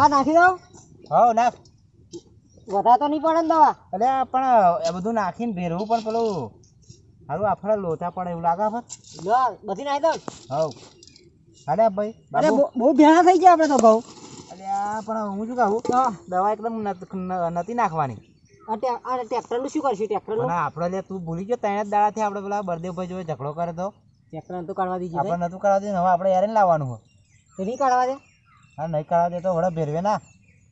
દવા નાખી દઉં? હા નાખ. વધારે તો નહીં પડે ને દવા? અરે પણ એ બધું નાખીને ભેરવું પણ પેલું હારું આફડા લોચા પડે એવું લાગે છે. લો બધી નાખી દઉં? હવ અરે ભાઈ અરે બાબુ બહુ ભેણા થઈ ગયા આપણે તો ઘઉં. અરે આ પણ હું શું કહું દવા એકદમ નથી નાખવાની. આ ટ્રેક્ટરનું શું કરશું? ટ્રેક્ટરનું અને આપણે લે તું ભૂલી ગયો 3 જ દાડાથી આપણે પેલા બળદેવભાઈ જોડે ઝઘડો કરે તો ટ્રેક્ટર તો કાઢવા દીધી આપણે નતું કરાવતી. હવે આપણે યાર લાવવાનું હોય તો નહીં કાઢવા દે? હા નહીં કાઢવા દે તો વડે ભેરવે ના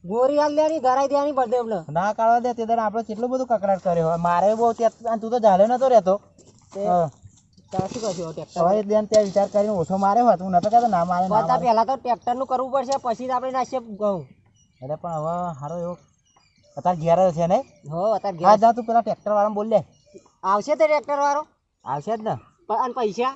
ગોરી હાલ દેવાની ધરાઈ દેવાની બળદેવને. ના કાઢવા દે તે દર આપણે કેટલું બધું કકડાટ કર્યો હોય. મારે બહુ ત્યાં તું તો ઝાલે નતો રહેતો. તારે શું કરશું ટ્રેક્ટર? હવે બેન ત્યાં વિચાર કરીને ઓછો માર્યો હોત હું નતો કહેતો ના મારે ના બધા મારે. પહેલા તો ટ્રેક્ટરનું કરવું પડશે પછી જ આપણે નાખીએ ઘઉં. અરે પણ હવે સારો એવો અત્યારે ઘેર જ છે ને. હો અત્યારે હા ઘેર જા તું પેલા ટ્રેક્ટર વાળાને બોલ લે. આવશે તે ટ્રેક્ટર વાળો? આવશે જ ને. અને પૈસા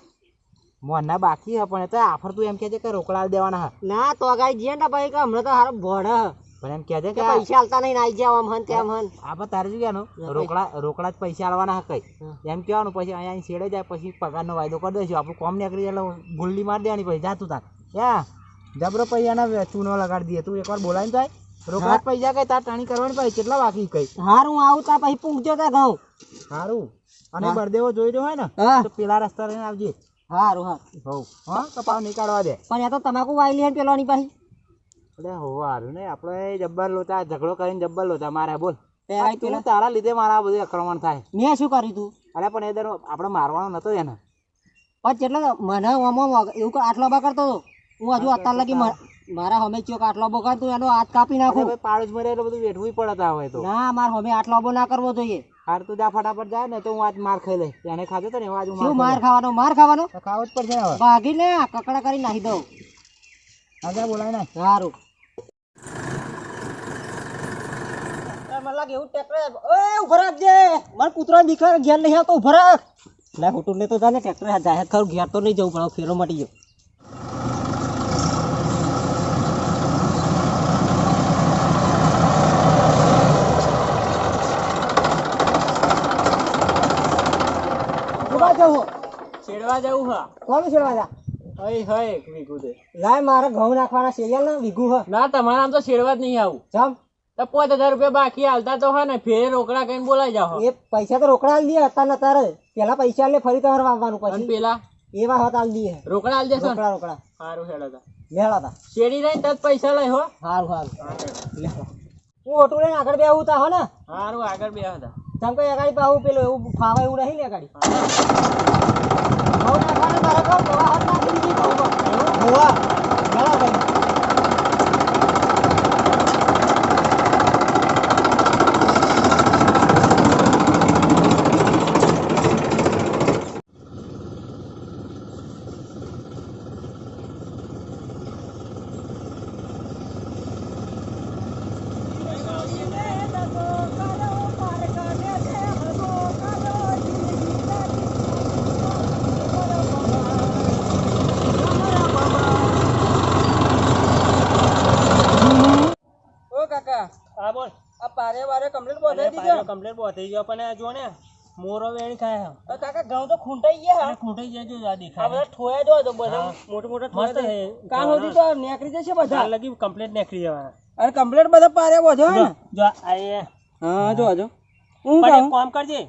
મોરના બાકી હે પણ એ તો આફર તું એમ કહે છે કે રોકડા દેવાના હા. ના તો ગાઈ જઈએ ને ભાઈ કે હમણાં તો હારો ભોળે પણ એમ કહે છે કે કે પૈસા હાલતા નહીં નાઈ જાવ આમ હન તેમ હન. આપણે તારે શું કહેવાનું રોકડા જ પૈસા આલવાના હા કઈ એમ કહેવાનું. પછી અહીંયા છેડે જાય પછી પગારનો વાયદો કરી દઈશું. આપણું કોમ નીકળી એટલે ગુલ્લી મારી દેવાની પછી જા તું તાર યા જબરો પૈસાના ચૂનો લગાડી દઈએ. તું એકવાર બોલાવીને જાય રોકડા જ પૈસા કઈ તાર ટાણી કરવાની પછી કેટલા બાકી કઈ હારું આવું તા પછી પૂછજો તા ઘઉં. સારું. અને બળદેવો જોઈ રહ્યો હોય ને તો પેલા રસ્તા લઈને આવજે. હારું હા હોવ હા કપાવ નહીં કાઢવા દે. પણ એ તો તમાકુ વાયલી હે પેલોની પાછી. એટલે હો સારું ને આપણે જબ્બર લોચા ઝઘડો કરીને જબ્બર લોચા મારે બોલ. પેલા તું તારા લીધે મારા આ બધું આક્રમણ થાય. મેં શું કર્યું તું? અરે પણ એ દર આપણે મારવાનો નતો એને. પણ જેટલો મને એવું આટલો બા કરતો હતો હું હજુ અત્યાર લગી મારા હમે ચોક આટલો બો કર તું એનો હાથ કાપી નાખું. પાડોશ મરે એટલે બધું વેઠવું પડતા હોય તો. ના માર હમે આટલો બો ના કરવો જોઈએ. હાર તું જા ફટાફટ જાય ને તો હું આજ માર ખાઈ લઈશ. એને ખાધો તો ને આજ હું શું માર ખાવાનો? માર ખાવાનો ખાવો જ પડશે હવે. ભાગી લે કકડા કરી નાખી દઉં. આજે બોલાય ને સારું મને લાગે એવું ટ્રેક્ટર ઉભા રાખજે. મારે કૂતરા દીખા ઘેર નહીં આવતો ઉભા રાખ. ના હોટું ને તો જાને ટ્રેક્ટર જાહેર ખરું ઘેર તો નહીં જવું પડે ફેરો મટી ગયો. છેડવા જવું હા. કોણ છેડવા જા? હઈ વીઘું દે લાય મારે ઘઉં નાખવાના સિરિયલ ના વીઘું હ. ના તમારે આમ તો છેડવા જ નહીં આવું. જમ તો 5000 રૂપિયા બાકી હાલતા તો હે ને ફેર રોકડા કઈને બોલાઈ જાઓ. એ પૈસા તો રોકડા આલ દે અત્યારે તારે પેલા પૈસા લે ફરી તમારે વાવવાનું પછી પેલા એવા હોત આલ દે રોકડા આલ દેશો. રોકડા સારું હેડો તા લેડા તા શેડી રહીને તત પૈસા લઈ હો. હારું હું ઓટું લઈને આગળ બે આવું તા હો ને. સારું આગળ બે હતા તમ કઈ અગાડી પાવું પેલું એવું ફાવે એવું નહીં ને અગાડી ઘઉં નાખવાના તારે કહું દવા હાથ નાખી દીધી ઘઉં હોવા લેડા ભાઈ. હા બોલ. આ પારે વારે કમ્પ્લીટ બોધાઈ દીધો. કમ્પ્લીટ બહુ થઈ ગયો પણ જો ને મોરો વેણી ખાય હે. કાકા ઘઉં તો ખૂંટાઈ ગયા હે. ખૂંટાઈ જાય જો આ આ દેખાય. બધા ઠોયા જો તો બધા મોટું મોટું ઠોયા છે. કાલ સુધી તો નેકરી જશે બધા. લગી કમ્પ્લીટ નીકળી જવાના. અરે કમ્પ્લીટ બધા પારે બોધો હે ને. જો આ હા જો હું પણ કહું એક કામ કરજે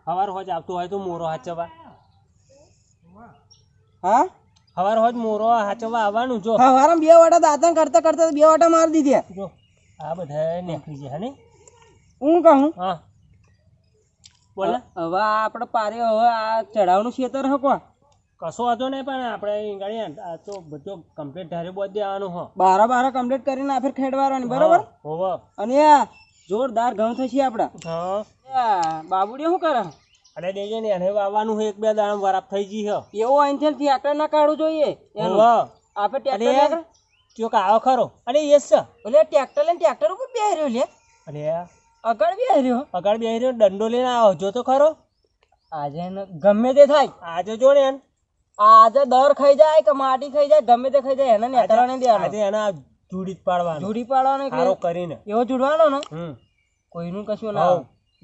હવાર હોજ આવતું હોય તો મોરો હાચવા. હા હવાર હોજ મોરો હાચવા આવવાનું જો. હા વારમ બે વાટા દાંતણ કરતા કરતા બે વાટા મારી દીધી. જો આ બધા નીકળી જાય હે ને. હું કહું હા બોલ ને. હવે આપણે પારે હવે આ ચઢાવનું ખેતર હે કો કશો હતો નહીં પણ આપણે ગાડી આ તો બધો કમ્પ્લીટ ધારે બોધ દેવાનું હો. બારા કમ્પ્લીટ કરીને આ ફેર ખેડવારવાની બરોબર. હોવ અને આ જોરદાર ઘઉં થશે આપડા. હા બાબુડી શું કરે? અરે દેજો ને એને વાવવાનું છે 1-2 દાડા વરાપ થઈ ગઈ હો. એવો અહીંથી ટ્રેક્ટર ના કાઢવું જોઈએ એનું. આપણે ટ્રેક્ટર ચોક આવો ખરો. અરે યસ છે એટલે ટ્રેક્ટર લઈને ટ્રેક્ટર ઉપર બેહી રહ્યો લે. અરે આગળ બેહી રહ્યો. આગળ બેહી રહ્યો દંડો લઈને આવો જો તો ખરો. આજે ગમે તે થાય આજે જો ને આજે દર ખાઈ જાય કે માટી ખાઈ જાય ગમે તે ખાઈ જાય એને નેતરાને દેવાનો. આજે એના જુડી પાડવાનો. જુડી પાડવાનો સારો કરીને એવો જુડવાનો ને કોઈનું કશું ના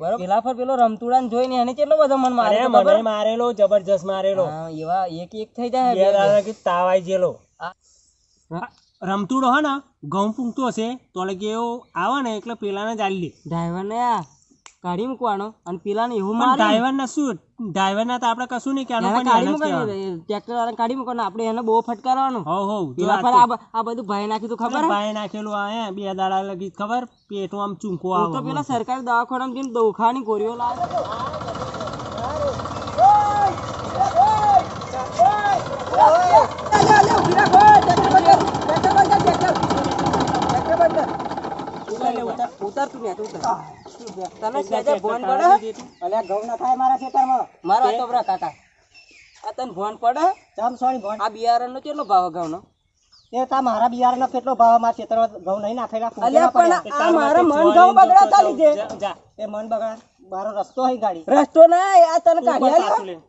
બરાબર. પેલા પર પેલો રમતુડા ને જોઈને એને કેટલો બધો મન મારે. મને મારેલો જબરજસ્ત મારેલો. એવા એક થઈ જાય તાવ આવી ગયેલો. રમતુડો હે ને ઘઉં પૂંગતો હશે તો લગી એવો આવે ને એટલે પેલાને જ આલી દે ડ્રાઈવરને આ કાઢી મૂકવાનો અને પેલાને એવું પણ મારે ડ્રાઈવર ને શું ડ્રાઈવર ના તો આપણે કશું નહીં એને કહેવાનું કાઢી પણ એને જ મૂકવાનું ટ્રેક્ટર વાળા કાઢી મૂકવાનું આપણે એને બહુ ફટકારવાનું કહેવાનું. હોવ જો પેલા આ પર તો આ બધું ભાઈ નાખ્યું તું ખબર હે? ભાઈ નાખેલું આ હે 2 દાડા લગી ખબર પેટમાં આમ ચૂંકો હું આવે તો પેલા સરકારી દવાખાનામાં જઈને દોખાની ગોળીઓ લાવે ઉતાર તું ને તને સેજે ફોન પડે અલ્યા ઘઉં ના થાય મારા ખેતરમાં મારો તો બરા કાકા આ તને ફોન પડે ચમ સોરી ભણ આ બિયારણ નો કેટલો ભાવ ઘઉંનો એ તા મારા બિયારણનો કેટલો ભાવ મારા ખેતરમાં ઘઉં નહીં નાખેલા અલ્યા પણ આ મારા મન ઘઉં બગડાતા લીધે એ મન બગડા મારો રસ્તો હઈ ગાડી રસ્તો ના આ તને કાઢી આલ્યો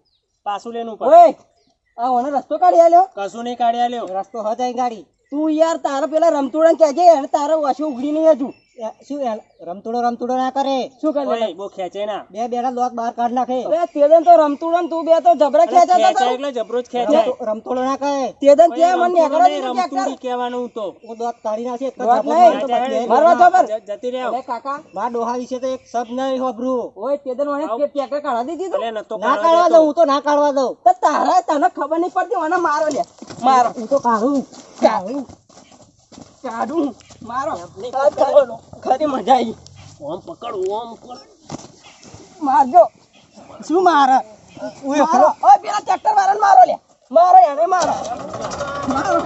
પાછું લેનું ઓય આ ઓને રસ્તો કાઢી આલ્યો કશું નહીં કાઢી આલ્યો રસ્તો હજાય ગાડી તું યાર તારા પેલા રમતુડા કહેજે એને તારા વાસી ઉઘડી નહીં હજુ શું રમતુડો ના કરે શું કરે બહુ ખેંચે ના બે બેડા લોક બહાર કાઢ નાખે તેદન તો રમતુડા ને તું બે તો જબરા ખેંચાતા હતા એટલે જબરો જ ખેંચાય રમતુડો ના કહે તેદન કે મને નેકરા દીધું રમતુડી કહેવાનું તો હું દોત કાઢી નાખે એક દોત નહીં, મારવા જબર. જતી રહે અરે કાકા બા ડોહા વિશે તો એક શબ્દ નહીં હોભરું ઓય તેદન મને કે ટ્રેક્ટર કાઢા દીધી તું ના કાઢવા દઉં હું તો ના કાઢવા દઉં તો તારા તને ખબર નહીં પડતી મને મારો લે મારો હું તો કાઢું કાઢું કાઢું મારો ખરી મજા આવી ઓમ પકડ ઓમ મારજો શું મારે મારો ઓય પેલા ટ્રેક્ટર વાળાને મારો લે મારો એને મારો મારો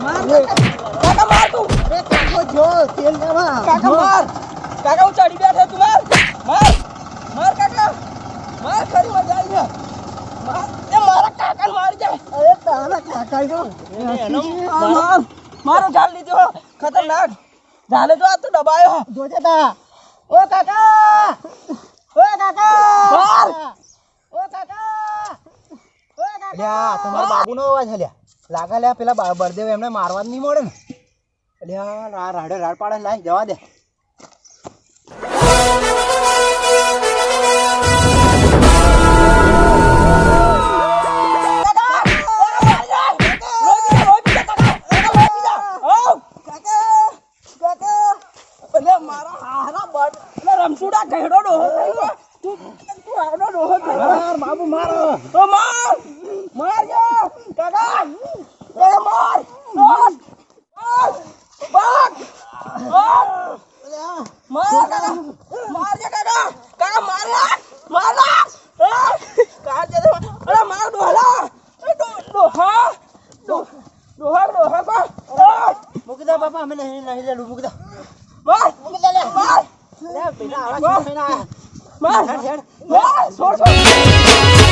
માર કાકા માર તું અરે કાકો જો તેલ દેવા કાકા માર કાકા હું ચડી બેઠો તું માર માર માર કાકા માર ખરી મજા આવી છે માર એ મારા કાકાને મારી જાય અરે તારા કાકા જો માર મારો ઝાલ લીધો ખતરનાક ઝાલે જો આ તો દબાયો જોજે તા ઓ કાકા ઓ કાકા માર ઓ કાકા ઓ કાકા અલ્યા તમારા બાબુનો અવાજ હલ્યા લાગે લ્યા પેલા બળદેવ એમને મારવા જ નહીં મળે ને અલ્યા આ રાડે રાડ પાડે લાય જવા દે રમસુડા ઘેડો ડોહો તું આવડો ડોહો માર બાબુ મારો તો માર માર યા કાકા કાકા માર માર બાગ માર કાકા માર યા કાકા કાકા માર માર કાકા જે અરે માર ડોહલા ડોહા ડોહા ડોહા કો મૂકી દે બાપા અમે નહીં લેલું મૂકી દે માર મૂકી દે લે માર લે પેલા આવા શું થઈને આયા માર છોડ છોડ